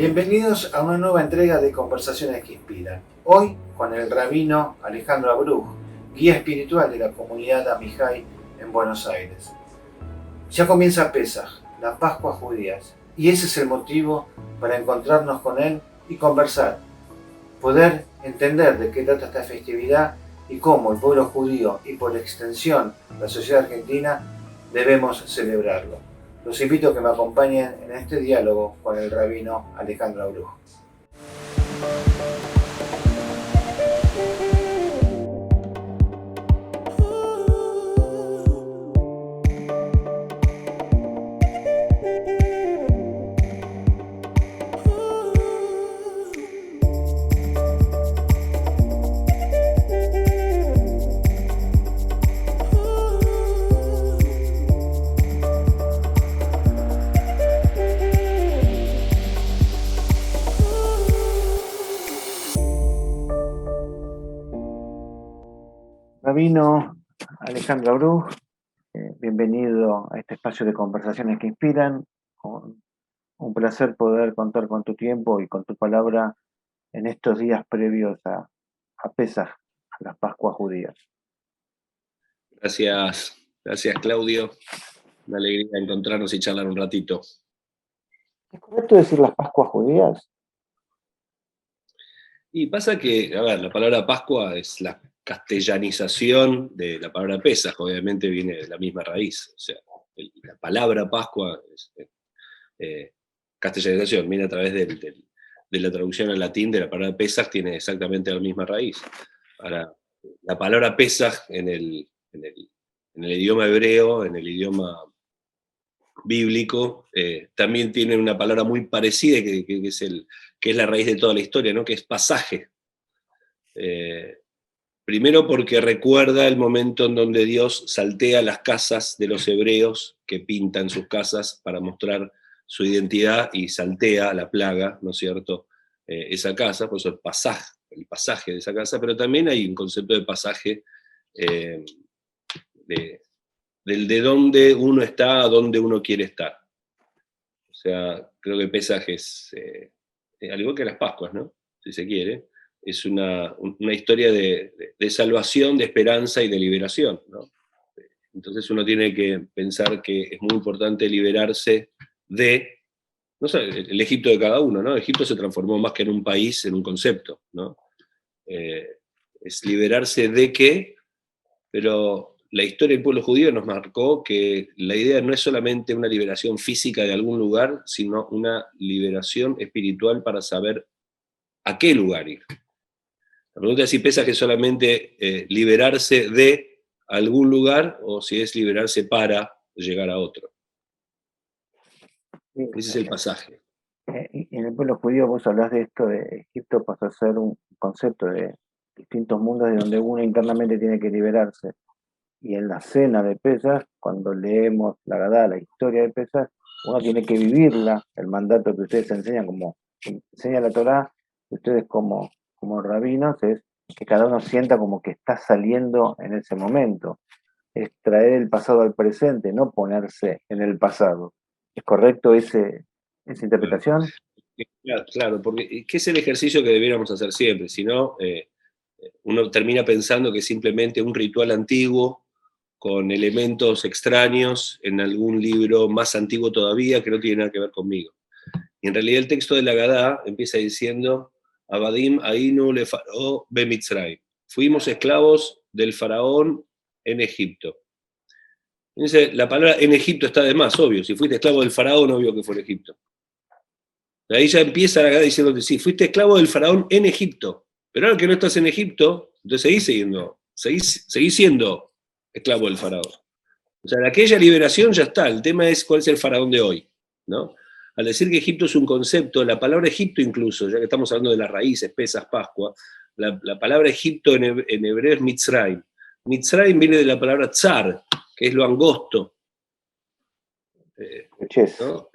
Bienvenidos a una nueva entrega de Conversaciones que Inspiran. Hoy con el rabino Alejandro Abruj, guía espiritual de la comunidad Amijay en Buenos Aires. Ya comienza Pesaj, la Pascua judía, y ese es el motivo para encontrarnos con él y conversar, poder entender de qué trata esta festividad y cómo el pueblo judío y por extensión la sociedad argentina debemos celebrarlo. Los invito a que me acompañen en este diálogo con el rabino Alejandro Abruj. Rabino Alejandro Abruj, bienvenido a este espacio de Conversaciones que Inspiran. Un placer poder contar con tu tiempo y con tu palabra en estos días previos a Pesaj, a las Pascuas judías. Gracias Claudio. Una alegría encontrarnos y charlar un ratito. ¿Es correcto decir las Pascuas judías? Y pasa que, a ver, la palabra Pascua es la castellanización de la palabra Pesaj, obviamente viene de la misma raíz. O sea, la palabra Pascua es castellanización, viene a través de la traducción al latín de la palabra Pesaj, tiene exactamente la misma raíz. Ahora, la palabra Pesaj en el idioma hebreo, en el idioma bíblico, también tiene una palabra muy parecida que es la raíz de toda la historia, ¿no? Que es pasaje. Primero porque recuerda el momento en donde Dios saltea las casas de los hebreos que pintan sus casas para mostrar su identidad y saltea la plaga, ¿no es cierto? Esa casa, por eso el pasaje de esa casa, pero también hay un concepto de pasaje de dónde uno está a dónde uno quiere estar. O sea, creo que Pesaj es, al igual que las Pascuas, ¿no? Si se quiere, es una historia de salvación, de esperanza y de liberación, ¿no? Entonces uno tiene que pensar que es muy importante liberarse de, no sé, el Egipto de cada uno, ¿no? Egipto se transformó más que en un país, en un concepto, ¿no? Es liberarse de qué, pero la historia del pueblo judío nos marcó que la idea no es solamente una liberación física de algún lugar, sino una liberación espiritual para saber a qué lugar ir. La pregunta es si Pesaj es solamente liberarse de algún lugar o si es liberarse para llegar a otro. Ese es el pasaje. En el pueblo judío vos hablás de esto, de Egipto pasó a ser un concepto de distintos mundos de donde uno internamente tiene que liberarse. Y en la cena de Pesaj, cuando leemos la Agadá, la historia de Pesaj, uno tiene que vivirla, el mandato que ustedes enseñan, como enseña la Torá, ustedes como rabinos, es que cada uno sienta como que está saliendo en ese momento. Es traer el pasado al presente, no ponerse en el pasado. ¿Es correcto esa interpretación? Claro, porque ¿qué es el ejercicio que debiéramos hacer siempre? Si no, uno termina pensando que es simplemente un ritual antiguo con elementos extraños en algún libro más antiguo todavía que no tiene nada que ver conmigo. Y en realidad el texto de la Agadá empieza diciendo Abadim Ainu le Faraó be Mitzrayim. Fuimos esclavos del faraón en Egipto. Dice, la palabra en Egipto está de más, obvio. Si fuiste esclavo del faraón, obvio que fue en Egipto. De ahí ya empieza la Agadá diciendo que sí, fuiste esclavo del faraón en Egipto. Pero ahora que no estás en Egipto, entonces seguís siendo esclavo del faraón. O sea, de aquella liberación ya está. El tema es cuál es el faraón de hoy, ¿no? Al decir que Egipto es un concepto, la palabra Egipto incluso, ya que estamos hablando de las raíces, Pesaj, Pascua, la palabra Egipto en hebreo es Mitzrayim. Mitzrayim viene de la palabra tzar, que es lo angosto. ¿No?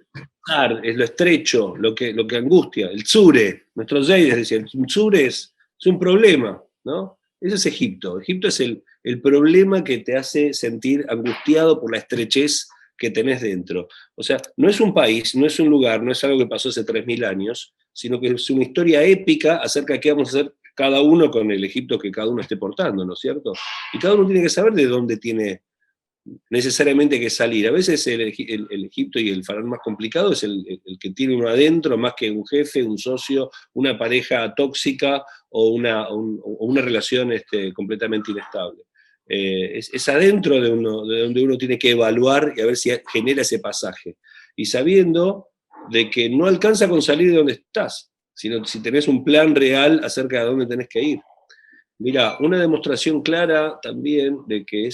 Tzar es lo estrecho, lo que angustia. El tzure, nuestros reyes decían, el tzure es un problema, ¿no? Eso es Egipto. Egipto es el problema que te hace sentir angustiado por la estrechez que tenés dentro. O sea, no es un país, no es un lugar, no es algo que pasó hace 3000 años, sino que es una historia épica acerca de qué vamos a hacer cada uno con el Egipto que cada uno esté portando, ¿no es cierto? Y cada uno tiene que saber de dónde tiene necesariamente que salir. A veces el Egipto y el faraón más complicado es el que tiene uno adentro, más que un jefe, un socio, una pareja tóxica o una relación completamente inestable. Es adentro de donde uno tiene que evaluar y a ver si genera ese pasaje. Y sabiendo de que no alcanza con salir de donde estás, sino si tenés un plan real acerca de dónde tenés que ir. Mira, una demostración clara también de que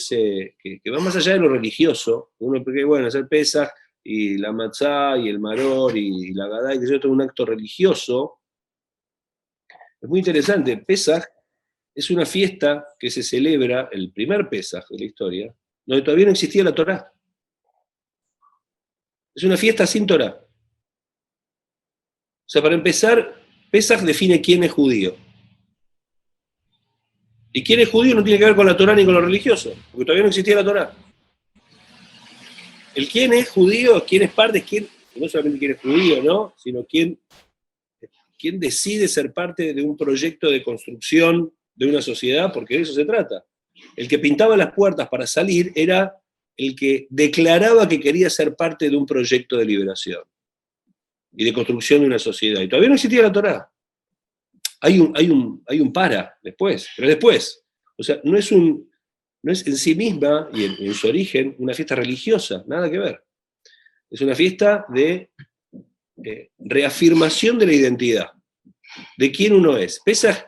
va más allá de lo religioso. Uno cree, bueno, hacer Pesaj y la matzá y el maror y la gadá, y que eso es un acto religioso. Es muy interesante. Pesaj es una fiesta que se celebra, el primer Pesaj de la historia, donde todavía no existía la Torá. Es una fiesta sin Torá. O sea, para empezar, Pesaj define quién es judío. Y quién es judío no tiene que ver con la Torá ni con lo religioso, porque todavía no existía la Torá. El quién es judío, quién es parte, quién, no solamente quién es judío, ¿no? Sino quién decide ser parte de un proyecto de construcción de una sociedad, porque de eso se trata. El que pintaba las puertas para salir era el que declaraba que quería ser parte de un proyecto de liberación y de construcción de una sociedad. Y todavía no existía la Torá. Hay un para después, pero después. O sea, no es en sí misma y en su origen una fiesta religiosa, nada que ver. Es una fiesta de reafirmación de la identidad, de quién uno es. Pesaj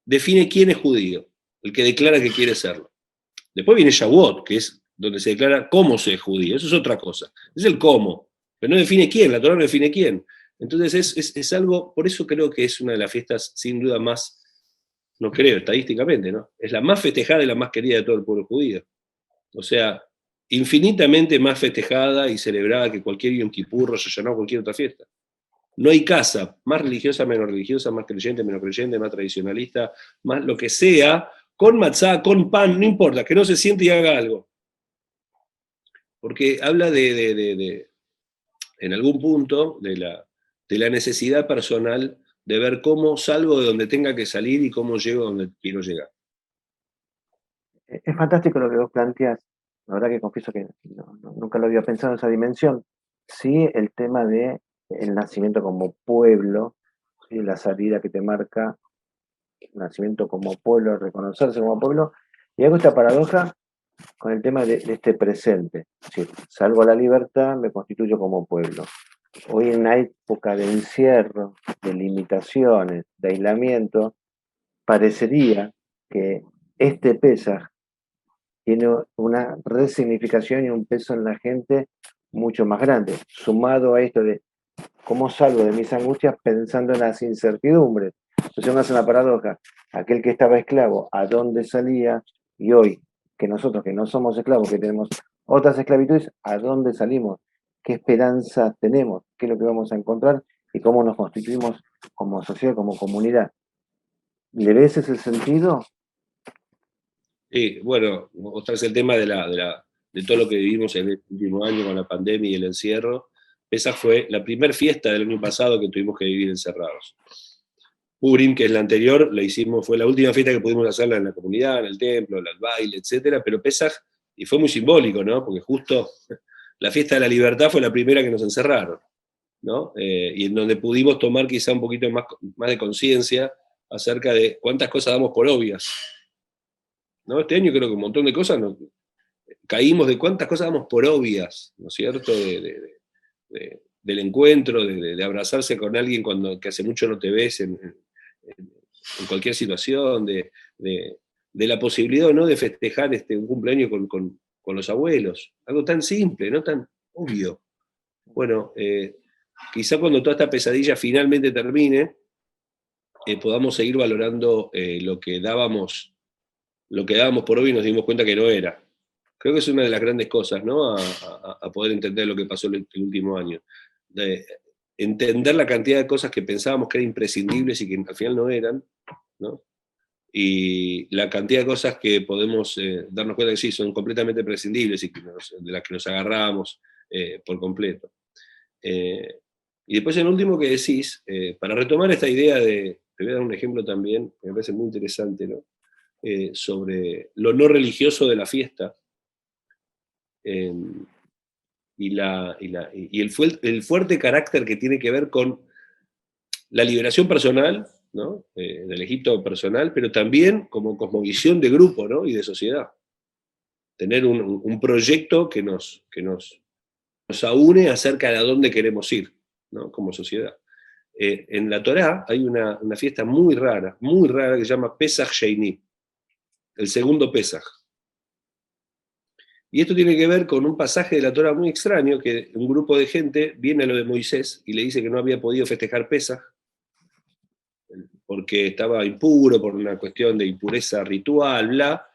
define quién es judío, el que declara que quiere serlo. Después viene Shavuot, que es donde se declara cómo se es judío. Eso es otra cosa. Es el cómo, pero no define quién, la Torá no define quién. Entonces es algo, por eso creo que es una de las fiestas sin duda más, no creo, estadísticamente, ¿no? Es la más festejada y la más querida de todo el pueblo judío. O sea, infinitamente más festejada y celebrada que cualquier Yom Kippur, Rosh Hashanah o cualquier otra fiesta. No hay casa más religiosa, menos religiosa, más creyente, menos creyente, más tradicionalista, más lo que sea, con matzá, con pan, no importa, que no se siente y haga algo. Porque habla en algún punto, de la necesidad personal de ver cómo salgo de donde tenga que salir y cómo llego a donde quiero llegar. Es fantástico lo que vos planteas. La verdad que confieso que nunca lo había pensado en esa dimensión. Sí, el tema de el nacimiento como pueblo, ¿sí? La salida que te marca el nacimiento como pueblo, reconocerse como pueblo, y hago esta paradoja con el tema de este presente. Es decir, salgo a la libertad, me constituyo como pueblo. Hoy en una época de encierro, de limitaciones, de aislamiento, parecería que este Pesaj tiene una resignificación y un peso en la gente mucho más grande, sumado a esto de cómo salgo de mis angustias pensando en las incertidumbres. Entonces uno hace una paradoja, aquel que estaba esclavo, ¿a dónde salía? Y hoy, que nosotros que no somos esclavos, que tenemos otras esclavitudes, ¿a dónde salimos? ¿Qué esperanza tenemos? ¿Qué es lo que vamos a encontrar? ¿Y cómo nos constituimos como sociedad, como comunidad? ¿Le ves ese sentido? Y bueno, otra vez el tema de todo lo que vivimos en el último año con la pandemia y el encierro. Esa fue la primera fiesta del año pasado que tuvimos que vivir encerrados. Purim, que es la anterior, la hicimos, fue la última fiesta que pudimos hacerla en la comunidad, en el templo, el baile, etcétera, pero Pesaj, y fue muy simbólico, ¿no? Porque justo la fiesta de la libertad fue la primera que nos encerraron, ¿no? Y en donde pudimos tomar quizá un poquito más de conciencia acerca de cuántas cosas damos por obvias, ¿no? Este año creo que un montón de cosas caímos de cuántas cosas damos por obvias, ¿no es cierto? Del encuentro, de abrazarse con alguien que hace mucho no te ves en cualquier situación, de la posibilidad o no de festejar un cumpleaños con los abuelos. Algo tan simple, no tan obvio. Bueno, quizá cuando toda esta pesadilla finalmente termine, podamos seguir valorando lo que dábamos por hoy y nos dimos cuenta que no era. Creo que es una de las grandes cosas, ¿no? A poder entender lo que pasó el último año. De entender la cantidad de cosas que pensábamos que eran imprescindibles y que al final no eran, ¿no? y la cantidad de cosas que podemos darnos cuenta que sí, son completamente prescindibles y de las que nos agarramos por completo. Y después el último que decís, para retomar esta idea te voy a dar un ejemplo también, que me parece muy interesante, ¿no? Sobre lo no religioso de la fiesta, eh, y el fuerte carácter que tiene que ver con la liberación personal, ¿no? Del Egipto personal, pero también como cosmovisión de grupo, ¿no? Y de sociedad. Tener un proyecto que nos aúne acerca de a dónde queremos ir, ¿no? Como sociedad. En la Torá hay una fiesta muy rara que se llama Pesach Sheini, el segundo Pesach. Y esto tiene que ver con un pasaje de la Torá muy extraño, que un grupo de gente viene a lo de Moisés y le dice que no había podido festejar Pesach porque estaba impuro por una cuestión de impureza ritual, bla,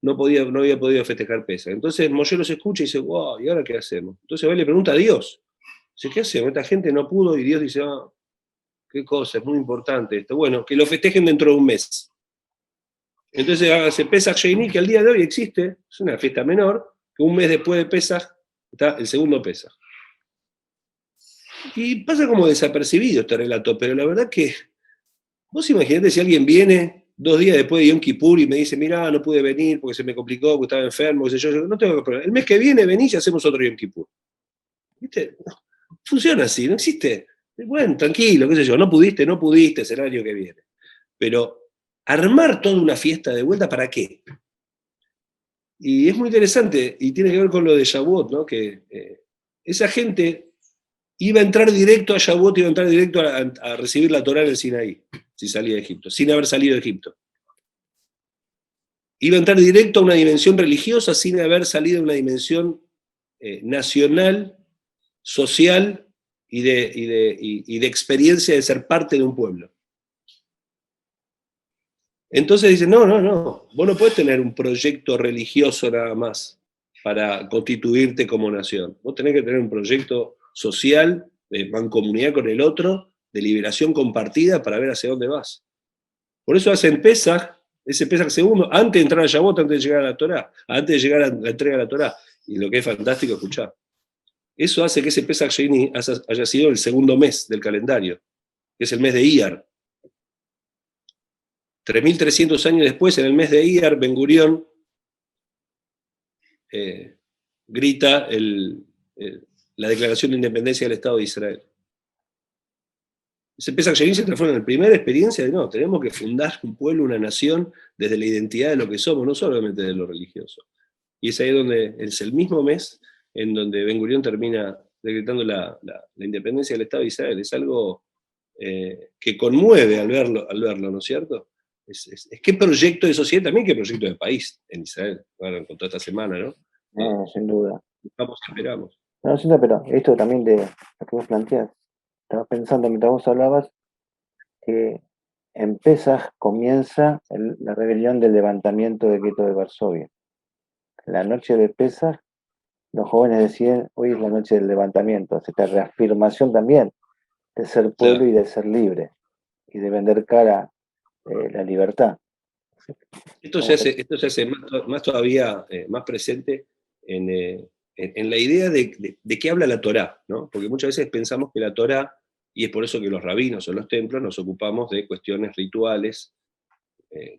no había podido festejar Pesach. Entonces Moshe los escucha y dice, wow, ¿y ahora qué hacemos? Entonces va y le pregunta a Dios, dice, ¿qué hacemos? Esta gente no pudo, y Dios dice, qué cosa, es muy importante esto. Bueno, que lo festejen dentro de un mes. Entonces hace Pesach Sheini, que al día de hoy existe, es una fiesta menor, que un mes después de Pesach está el segundo Pesach. Y pasa como desapercibido este relato, pero la verdad que vos imaginate si alguien viene 2 días después de Yom Kippur y me dice, mirá, no pude venir porque se me complicó, porque estaba enfermo, qué sé yo, no tengo problema. El mes que viene venís y hacemos otro Yom Kippur. ¿Viste? Funciona así, no existe. Bueno, tranquilo, qué sé yo, no pudiste, será el año que viene. Pero armar toda una fiesta de vuelta, ¿para qué? Y es muy interesante, y tiene que ver con lo de Shavuot, ¿no? Que esa gente iba a entrar directo a Shavuot, iba a entrar directo a recibir la Torá en el Sinaí, si salía de Egipto, sin haber salido de Egipto. Iba a entrar directo a una dimensión religiosa sin haber salido de una dimensión nacional, social y de experiencia de ser parte de un pueblo. Entonces dicen, no, vos no podés tener un proyecto religioso nada más para constituirte como nación. Vos tenés que tener un proyecto social, de mancomunidad con el otro, de liberación compartida para ver hacia dónde vas. Por eso hacen Pesach, ese Pesach segundo, antes de entrar a Shavuot, antes de llegar a la Torá, antes de llegar a la entrega de la Torá. Y lo que es fantástico escuchar. Eso hace que ese Pesach Sheini haya sido el segundo mes del calendario, que es el mes de Iyar. 3.300 años después, en el mes de Iyar, Ben Gurión grita la declaración de independencia del Estado de Israel. Ese Pesach Sheini se transforma en la primera experiencia de, tenemos que fundar un pueblo, una nación, desde la identidad de lo que somos, no solamente de lo religioso. Y es ahí donde es el mismo mes en donde Ben Gurión termina decretando la independencia del Estado de Israel. Es algo que conmueve al verlo, ¿no es cierto? Es qué proyecto de sociedad, también qué proyecto de país en Israel, bueno, con toda esta semana, ¿no? Sin duda. Vamos y esperamos. No, sin duda, pero esto también de lo que vos planteás, estaba pensando mientras vos hablabas que en Pesaj comienza la rebelión del levantamiento del gueto de Varsovia. La noche de Pesaj, los jóvenes deciden, hoy es la noche del levantamiento, esta reafirmación también de ser pueblo, claro, y de ser libre, y de vender cara la libertad. Esto se hace más todavía más presente en la idea de qué habla la Torá, ¿no? Porque muchas veces pensamos que la Torá, y es por eso que los rabinos o los templos nos ocupamos de cuestiones rituales,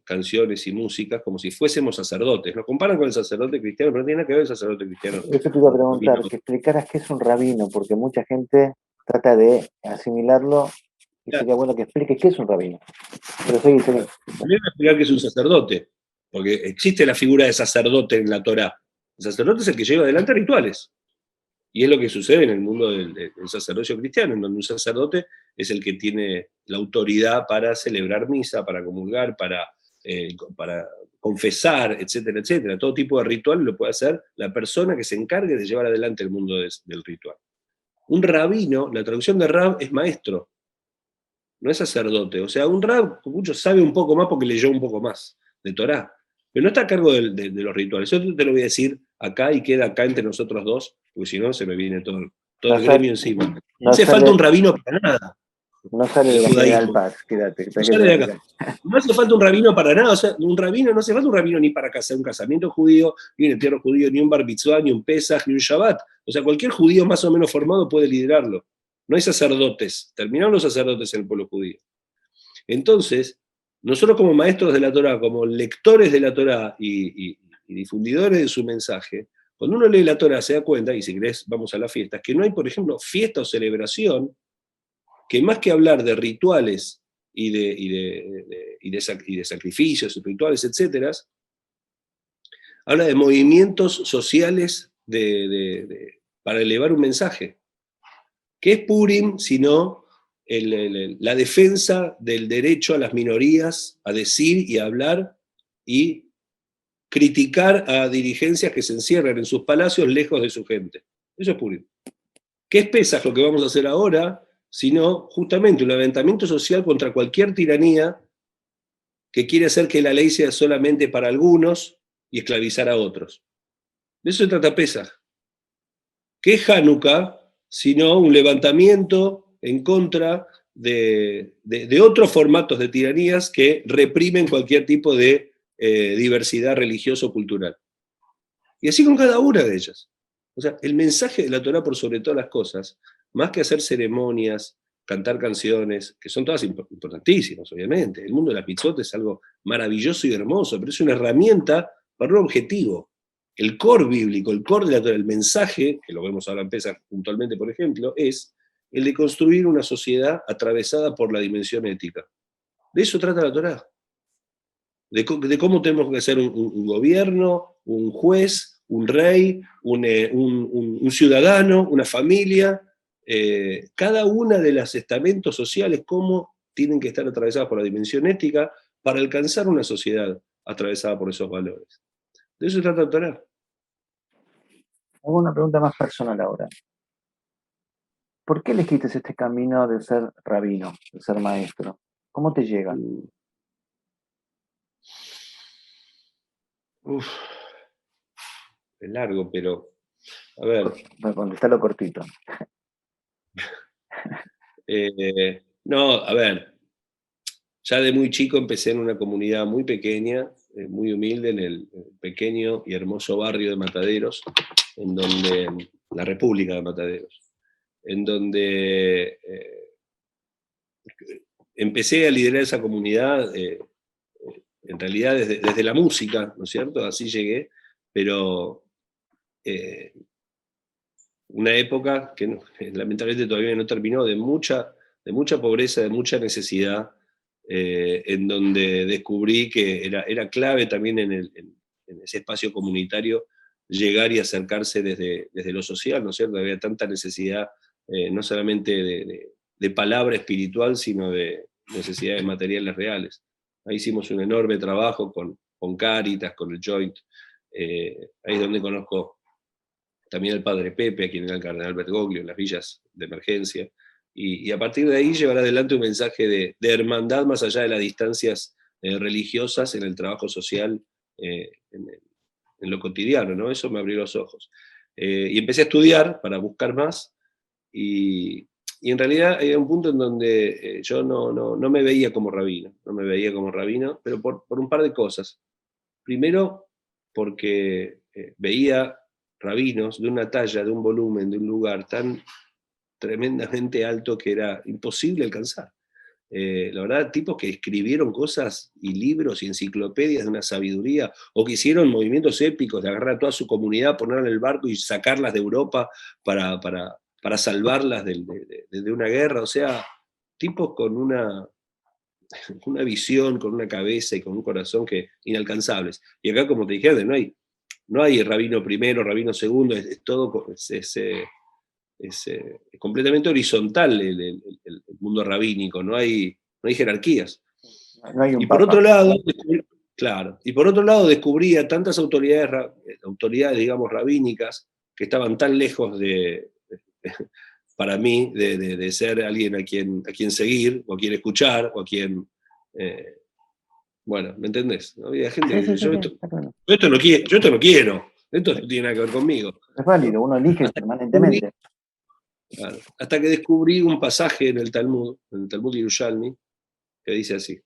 canciones y músicas, como si fuésemos sacerdotes. Nos comparan con el sacerdote cristiano, pero no tiene nada que ver el sacerdote cristiano. Eso te iba a preguntar, que explicaras qué es un rabino, porque mucha gente trata de asimilarlo, y sería bueno que expliques qué es un rabino. Pero seguí. Primero explicar qué es un sacerdote, porque existe la figura de sacerdote en la Torá. El sacerdote es el que lleva adelante rituales. Y es lo que sucede en el mundo del sacerdocio cristiano, en donde un sacerdote es el que tiene la autoridad para celebrar misa, para comulgar, para confesar, etcétera, etcétera. Todo tipo de ritual lo puede hacer la persona que se encargue de llevar adelante el mundo del ritual. Un rabino, la traducción de rab es maestro, no es sacerdote. O sea, un rab, mucho sabe un poco más porque leyó un poco más de Torá, pero no está a cargo de los rituales. Yo te lo voy a decir acá y queda acá entre nosotros dos, porque si no se me viene todo el gremio encima. No hace falta un rabino para nada. No sale de la General Paz, quédate. No sale de acá. No hace falta un rabino para nada, o sea, no hace falta un rabino ni para hacer un casamiento judío, ni un entierro judío, ni un bar mitzvah, ni un pesaj, ni un shabbat. O sea, cualquier judío más o menos formado puede liderarlo. No hay sacerdotes, terminaron los sacerdotes en el pueblo judío. Entonces, nosotros como maestros de la Torá, como lectores de la Torá y difundidores de su mensaje, cuando uno lee la Torá se da cuenta, y si querés vamos a las fiestas, que no hay, por ejemplo, fiesta o celebración que más que hablar de rituales y de sacrificios, rituales, etc., habla de movimientos sociales para elevar un mensaje. ¿Qué es Purim sino la defensa del derecho a las minorías a decir y a hablar y criticar a dirigencias que se encierran en sus palacios lejos de su gente? Eso es Purim. ¿Qué es Pesaj lo que vamos a hacer ahora? Sino justamente un levantamiento social contra cualquier tiranía que quiere hacer que la ley sea solamente para algunos y esclavizar a otros. De eso se trata Pesaj. ¿Qué es Hanukkah? Sino un levantamiento en contra de otros formatos de tiranías que reprimen cualquier tipo de diversidad religiosa o cultural. Y así con cada una de ellas. O sea, el mensaje de la Torá por sobre todas las cosas, más que hacer ceremonias, cantar canciones, que son todas importantísimas, obviamente. El mundo de la mitzvot es algo maravilloso y hermoso, pero es una herramienta para un objetivo. El core bíblico, el core de la Torá, el mensaje, que lo vemos ahora en Pesaj puntualmente, por ejemplo, es el de construir una sociedad atravesada por la dimensión ética. De eso trata la Torá. De cómo tenemos que ser un gobierno, un juez, un rey, un ciudadano, una familia, cada una de los estamentos sociales, cómo tienen que estar atravesadas por la dimensión ética para alcanzar una sociedad atravesada por esos valores. De eso se trata la Torá. Hago una pregunta más personal ahora. ¿Por qué elegiste este camino de ser rabino, de ser maestro? ¿Cómo te llega? Uf, es largo, pero a ver. Para contestarlo cortito. No, a ver. Ya de muy chico empecé en una comunidad muy pequeña, muy humilde, en el pequeño y hermoso barrio de Mataderos, en donde, la República de Mataderos, en donde empecé a liderar esa comunidad, en realidad desde la música, ¿no es cierto? Así llegué, pero una época que lamentablemente todavía no terminó, de mucha pobreza, de mucha necesidad, en donde descubrí que era clave también en ese espacio comunitario llegar y acercarse desde lo social, ¿no es cierto? Había tanta necesidad, no solamente de palabra espiritual, sino de necesidades materiales reales. Ahí hicimos un enorme trabajo con Cáritas, con el Joint. Ahí es donde conozco también al padre Pepe, a quien era el cardenal Bergoglio, en las villas de emergencia. Y a partir de ahí llevar adelante un mensaje de hermandad más allá de las distancias religiosas en el trabajo social, en lo cotidiano, ¿no? Eso me abrió los ojos. Y empecé a estudiar para buscar más, y en realidad hay un punto en donde yo no me veía como rabino, pero por un par de cosas. Primero, porque veía rabinos de una talla, de un volumen, de un lugar tan tremendamente alto que era imposible alcanzar. La verdad, tipos que escribieron cosas y libros y enciclopedias de una sabiduría, o que hicieron movimientos épicos de agarrar a toda su comunidad, ponerla en el barco y sacarlas de Europa para salvarlas de una guerra. O sea, tipos con una visión, con una cabeza y con un corazón que inalcanzables. Y acá, como te dije antes, no hay rabino primero, rabino segundo, es todo, es completamente horizontal el mundo rabínico, no hay jerarquías. No hay un Y por papa. otro lado, descubría tantas autoridades, digamos, rabínicas, que estaban tan lejos para mí, de ser alguien a quien seguir, o a quien escuchar, o a quien... bueno, ¿me entendés? Había gente que Sí, yo claro. esto no quiero, esto no tiene nada que ver conmigo. Es válido, uno elige permanentemente. Claro. Hasta que descubrí un pasaje en el Talmud Yerushalmi, que dice así: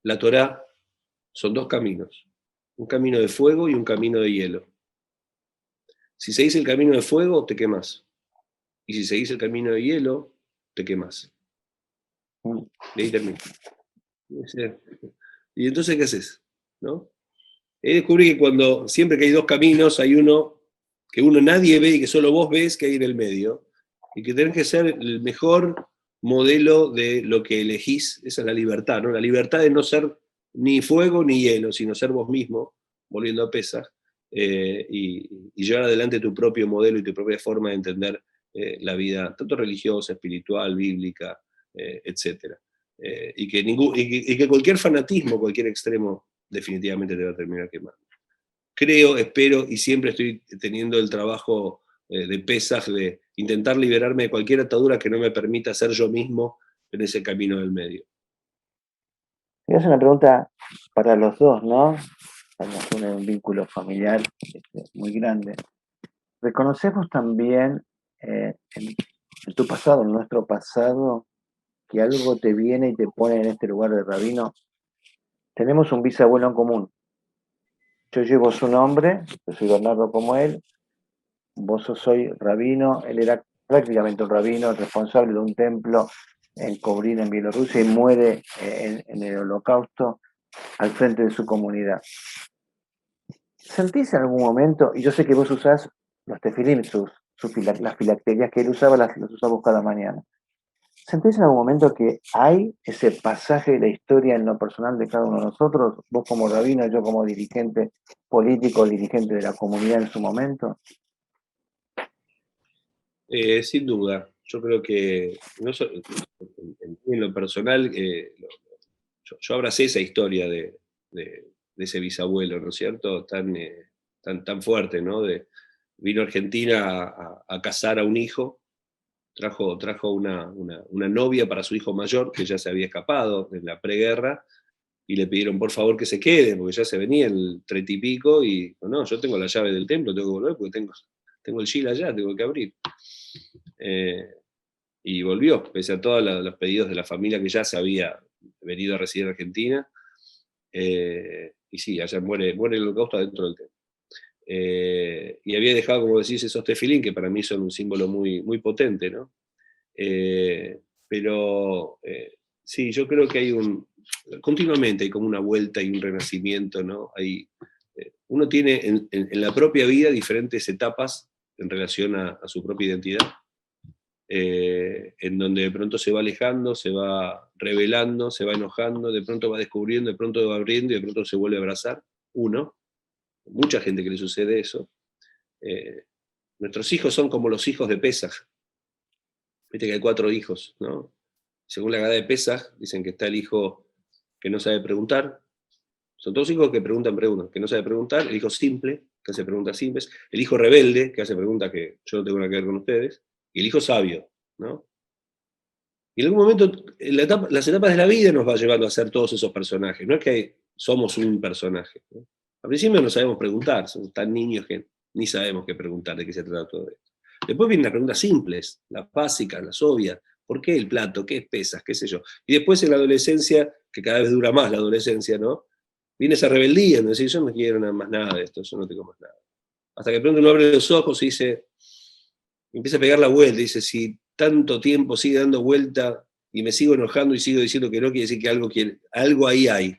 la Torá son dos caminos, un camino de fuego y un camino de hielo. Si seguís el camino de fuego, te quemás. Y si seguís el camino de hielo, te quemás. Y ahí termina. Y entonces, ¿qué haces? ¿No? Y descubrí que siempre que hay dos caminos, hay uno que nadie ve y que solo vos ves que hay en el medio. Y que tenés que ser el mejor modelo de lo que elegís. Esa es la libertad, ¿no? La libertad de no ser ni fuego ni hielo, sino ser vos mismo, volviendo a Pesaj, y llevar adelante tu propio modelo y tu propia forma de entender la vida, tanto religiosa, espiritual, bíblica, etc. Y que cualquier fanatismo, cualquier extremo, definitivamente te va a terminar quemando. Creo, espero, y siempre estoy teniendo el trabajo de Pesaj, de intentar liberarme de cualquier atadura que no me permita ser yo mismo en ese camino del medio. Es una pregunta para los dos, ¿no? Nos une un vínculo familiar muy grande. ¿Reconocemos también en tu pasado, en nuestro pasado, que algo te viene y te pone en este lugar de rabino? Tenemos un bisabuelo en común. Yo llevo su nombre, yo soy Bernardo como él, vos soy rabino, él era prácticamente un rabino, responsable de un templo en Kobryn, en Bielorrusia, y muere en el Holocausto al frente de su comunidad. ¿Sentís en algún momento, y yo sé que vos usás los tefilim, las filacterias que él usaba, las usamos cada mañana, ¿sentís en algún momento que hay ese pasaje de la historia en lo personal de cada uno de nosotros? Vos como rabino, yo como dirigente político, dirigente de la comunidad en su momento. Sin duda, yo creo que en lo personal, yo abracé esa historia de ese bisabuelo, ¿no es cierto? Tan fuerte, ¿no? Vino a Argentina a casar a un hijo, trajo una novia para su hijo mayor, que ya se había escapado en la preguerra, y le pidieron por favor que se quede, porque ya se venía el 30 y pico, y no, yo tengo la llave del templo, tengo que volver porque tengo el Gil allá, tengo que abrir. Y volvió, pese a todos los pedidos de la familia que ya se había venido a residir en Argentina. Y sí, allá muere el Holocausto adentro del templo. Y había dejado, como decís, esos tefilín, que para mí son un símbolo muy, muy potente, ¿no? Pero sí, yo creo que continuamente hay como una vuelta y un renacimiento, ¿no? Uno tiene en la propia vida diferentes etapas en relación a su propia identidad, en donde de pronto se va alejando, se va revelando, se va enojando, de pronto va descubriendo, de pronto va abriendo y de pronto se vuelve a abrazar. Mucha gente que le sucede eso. Nuestros hijos son como los hijos de Pesaj. Viste que hay 4 hijos, ¿no? Según la Haggadá de Pesaj, dicen que está el hijo que no sabe preguntar. Son todos hijos que preguntan preguntas, que no sabe preguntar. El hijo simple, que hace preguntas simples. El hijo rebelde, que hace preguntas que yo no tengo nada que ver con ustedes. Y el hijo sabio, ¿no? Y en algún momento, las etapas de la vida nos va llevando a ser todos esos personajes. No es que somos un personaje, ¿no? Al principio no sabemos preguntar, somos tan niños que ni sabemos qué preguntar, de qué se trata todo esto. Después vienen las preguntas simples, las básicas, las obvias. ¿Por qué el plato? ¿Qué pesas? ¿Qué sé yo? Y después en la adolescencia, que cada vez dura más la adolescencia, ¿no? Viene esa rebeldía, ¿no? Decir, yo no quiero más nada de esto, yo no tengo más nada. Hasta que de pronto uno abre los ojos y dice, empieza a pegar la vuelta, y dice, si tanto tiempo sigue dando vuelta y me sigo enojando y sigo diciendo que no, quiere decir que algo ahí hay.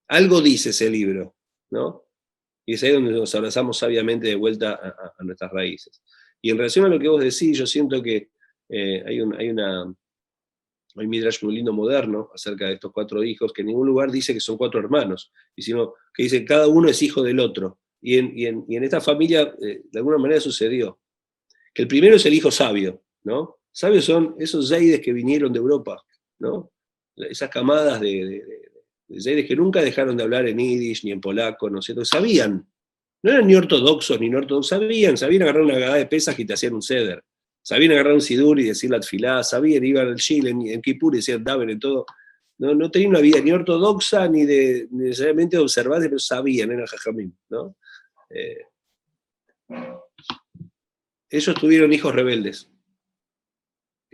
Algo dice ese libro, ¿no? Y es ahí donde nos abrazamos sabiamente de vuelta a nuestras raíces. Y en relación a lo que vos decís, yo siento que hay un midrash muy lindo moderno acerca de estos 4 hijos, que en ningún lugar dice que son 4 hermanos, y sino que dice que cada uno es hijo del otro. Y en esta familia, de alguna manera sucedió. Que el primero es el hijo sabio, ¿no? Sabios son esos Zeides que vinieron de Europa, ¿no? Esas camadas de Zeides que nunca dejaron de hablar en yiddish ni en polaco, ¿no es cierto? Sabían, no eran ni ortodoxos ni no ortodoxos, sabían agarrar una Haggadá de Pesaj y te hacían un ceder, sabían agarrar un sidur y decir la tfilá, sabían, iban al Shil en Kippur y decían Daven en todo. No tenían una vida ni ortodoxa ni necesariamente observante, pero sabían, eran jajamim, ¿no? Ellos tuvieron hijos rebeldes,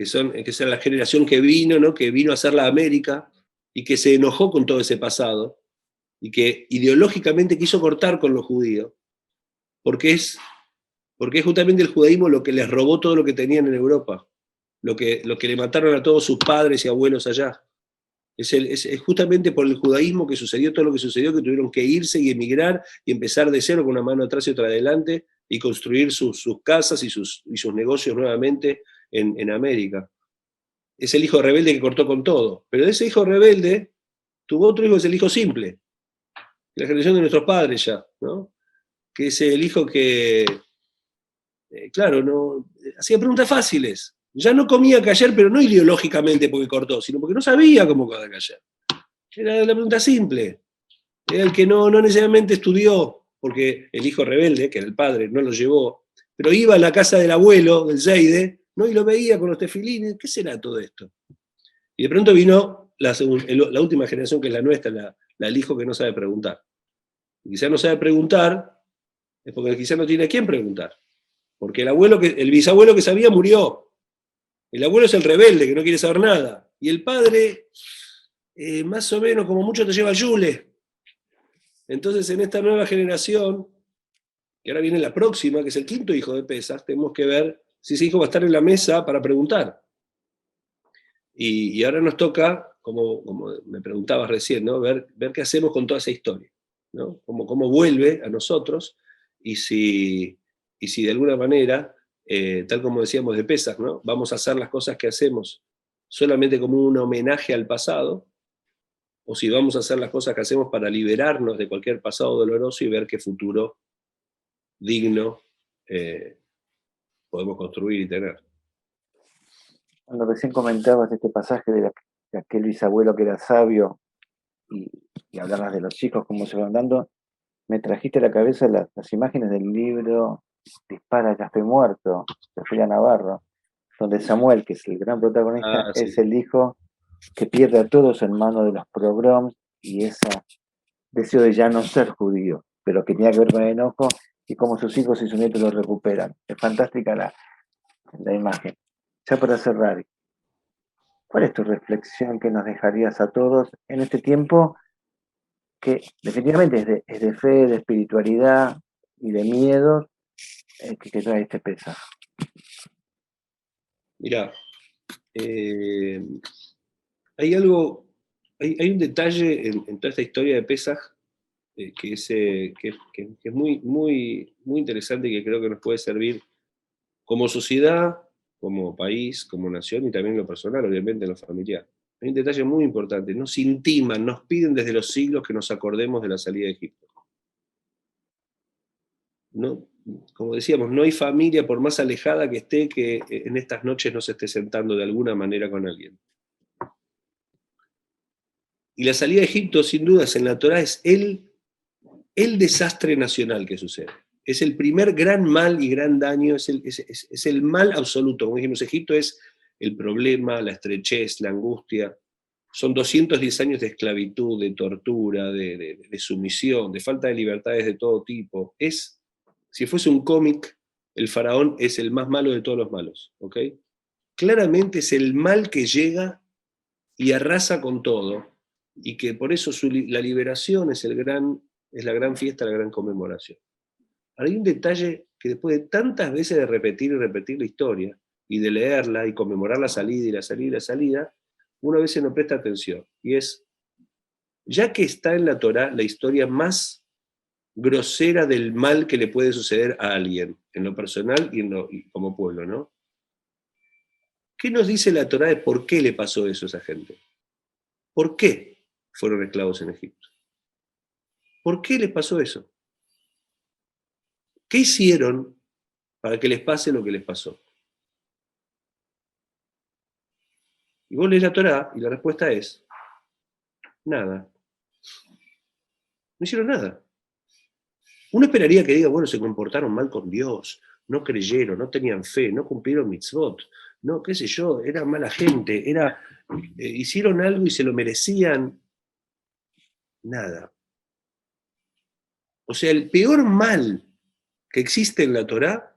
que es la generación que vino, ¿no? Que vino a hacer la América y que se enojó con todo ese pasado y que ideológicamente quiso cortar con los judíos, porque es justamente el judaísmo lo que les robó todo lo que tenían en Europa, lo que le mataron a todos sus padres y abuelos allá. Es justamente por el judaísmo que sucedió todo lo que sucedió, que tuvieron que irse y emigrar y empezar de cero con una mano atrás y otra adelante y construir sus casas y sus negocios nuevamente en América. Es el hijo rebelde que cortó con todo, pero de ese hijo rebelde tuvo otro hijo, que es el hijo simple, la generación de nuestros padres ya, ¿no? Que es el hijo que, claro, no hacía preguntas fáciles. Ya no comía callar, pero no ideológicamente porque cortó, sino porque no sabía cómo callar. Era la pregunta simple. Era el que no necesariamente estudió, porque el hijo rebelde, que era el padre, no lo llevó, pero iba a la casa del abuelo, del Zeide, ¿no? Y lo veía con los tefilines. ¿Qué será todo esto? Y de pronto vino la última generación, que es la nuestra, el hijo que no sabe preguntar. Y quizás no sabe preguntar, es porque quizás no tiene a quién preguntar. Porque el bisabuelo que sabía murió. El abuelo es el rebelde, que no quiere saber nada. Y el padre, más o menos, como mucho te lleva al yule. Entonces, en esta nueva generación, que ahora viene la próxima, que es el quinto hijo de Pesach, tenemos que ver si ese hijo va a estar en la mesa para preguntar. Y ahora nos toca, como me preguntabas recién, ¿no? ver qué hacemos con toda esa historia, ¿no? Cómo vuelve a nosotros y si de alguna manera, tal como decíamos de Pesach, ¿no? Vamos a hacer las cosas que hacemos solamente como un homenaje al pasado, o si vamos a hacer las cosas que hacemos para liberarnos de cualquier pasado doloroso y ver qué futuro digno podemos construir y tener. Cuando recién comentabas este pasaje de aquel bisabuelo que era sabio y hablabas de los chicos, cómo se van dando, me trajiste a la cabeza las imágenes del libro Dispara, ya estoy muerto, de Julia Navarro, donde Samuel, que es el gran protagonista, Sí. es el hijo que pierde a todos en manos de los pogroms y ese deseo de ya no ser judío, pero que tenía que ver con el enojo y cómo sus hijos y sus nietos lo recuperan. Es fantástica la imagen. Ya para cerrar, ¿cuál es tu reflexión que nos dejarías a todos en este tiempo que definitivamente es de fe, de espiritualidad y de miedo que trae este Pesaj? Mirá, hay un detalle en toda esta historia de Pesaj que es muy, muy, muy interesante y que creo que nos puede servir como sociedad, como país, como nación y también en lo personal, obviamente en lo familiar. Hay un detalle muy importante, nos intiman, nos piden desde los siglos que nos acordemos de la salida de Egipto. No, como decíamos, no hay familia, por más alejada que esté, que en estas noches no se esté sentando de alguna manera con alguien. Y la salida de Egipto, sin dudas, en la Torá es el desastre nacional que sucede. Es el primer gran mal y gran daño, es el mal absoluto. Como dijimos, Egipto es el problema, la estrechez, la angustia. Son 210 años de esclavitud, de tortura, de sumisión, de falta de libertades de todo tipo. Si fuese un cómic, el faraón es el más malo de todos los malos. ¿Ok? Claramente es el mal que llega y arrasa con todo, y que por eso la liberación es la gran fiesta, la gran conmemoración. Ahora, hay un detalle que después de tantas veces de repetir y repetir la historia, y de leerla y conmemorar la salida y la salida y la salida, uno a veces no presta atención, y es, ya que está en la Torá la historia más grosera del mal que le puede suceder a alguien, en lo personal y como pueblo, ¿no? ¿Qué nos dice la Torá de por qué le pasó eso a esa gente? ¿Por qué fueron esclavos en Egipto? ¿Por qué les pasó eso? ¿Qué hicieron para que les pase lo que les pasó? Y vos lees la Torá y la respuesta es, nada. No hicieron nada. Uno esperaría que diga, bueno, se comportaron mal con Dios, no creyeron, no tenían fe, no cumplieron mitzvot, no, qué sé yo, eran mala gente, hicieron algo y se lo merecían. Nada. O sea, el peor mal que existe en la Torá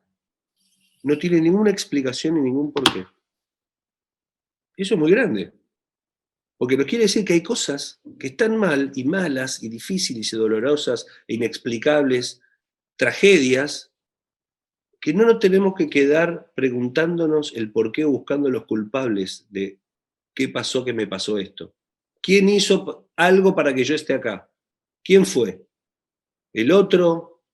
no tiene ninguna explicación ni ningún porqué. Eso es muy grande. Porque nos quiere decir que hay cosas que están mal y malas y difíciles y dolorosas e inexplicables, tragedias, que no nos tenemos que quedar preguntándonos el por qué o buscando los culpables de qué pasó que me pasó esto. ¿Quién hizo algo para que yo esté acá? ¿Quién fue? ¿El otro?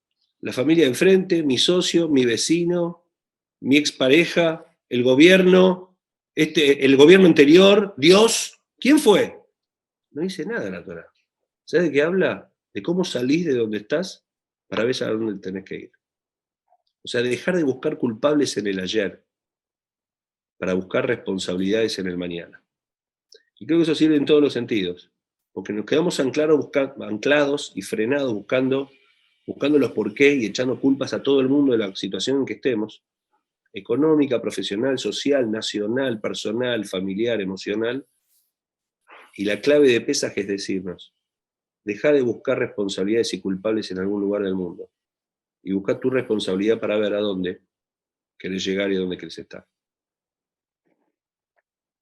¿La familia de enfrente? ¿Mi socio? ¿Mi vecino? ¿Mi expareja? ¿El gobierno? ¿El gobierno anterior? ¿Dios? ¿Quién fue? No dice nada la Torá. ¿Sabes de qué habla? De cómo salís de donde estás para ver a dónde tenés que ir. O sea, dejar de buscar culpables en el ayer para buscar responsabilidades en el mañana. Y creo que eso sirve en todos los sentidos, porque nos quedamos anclados y frenados buscando los por qué y echando culpas a todo el mundo de la situación en que estemos, económica, profesional, social, nacional, personal, familiar, emocional. Y la clave de Pesaj es decirnos, deja de buscar responsabilidades y culpables en algún lugar del mundo y busca tu responsabilidad para ver a dónde querés llegar y a dónde querés estar.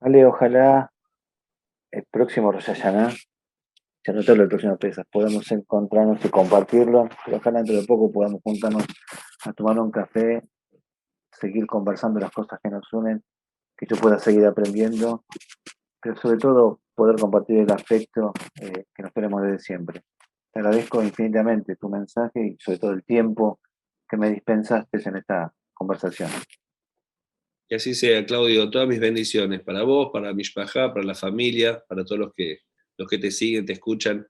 Ale, ojalá el próximo Rosh Hashanah, ya no solo el próximo Pesaj, podamos encontrarnos y compartirlo, pero ojalá dentro de poco podamos juntarnos a tomar un café, seguir conversando las cosas que nos unen, que yo pueda seguir aprendiendo, pero sobre todo poder compartir el afecto que nos tenemos desde siempre. Te agradezco infinitamente tu mensaje y sobre todo el tiempo que me dispensaste en esta conversación. Que así sea, Claudio, todas mis bendiciones para vos, para Mishpajá, para la familia, para todos los que te siguen, te escuchan.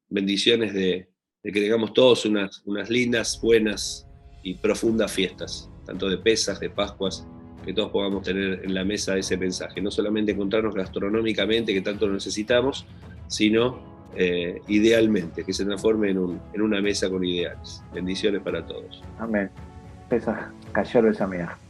Bendiciones de que tengamos todos unas lindas, buenas y profundas fiestas, tanto de Pesaj, de Pascuas, que todos podamos tener en la mesa ese mensaje. No solamente encontrarnos gastronómicamente, que tanto lo necesitamos, sino idealmente, que se transforme en una mesa con ideales. Bendiciones para todos. Amén. Pesaj, Kasher Besamías.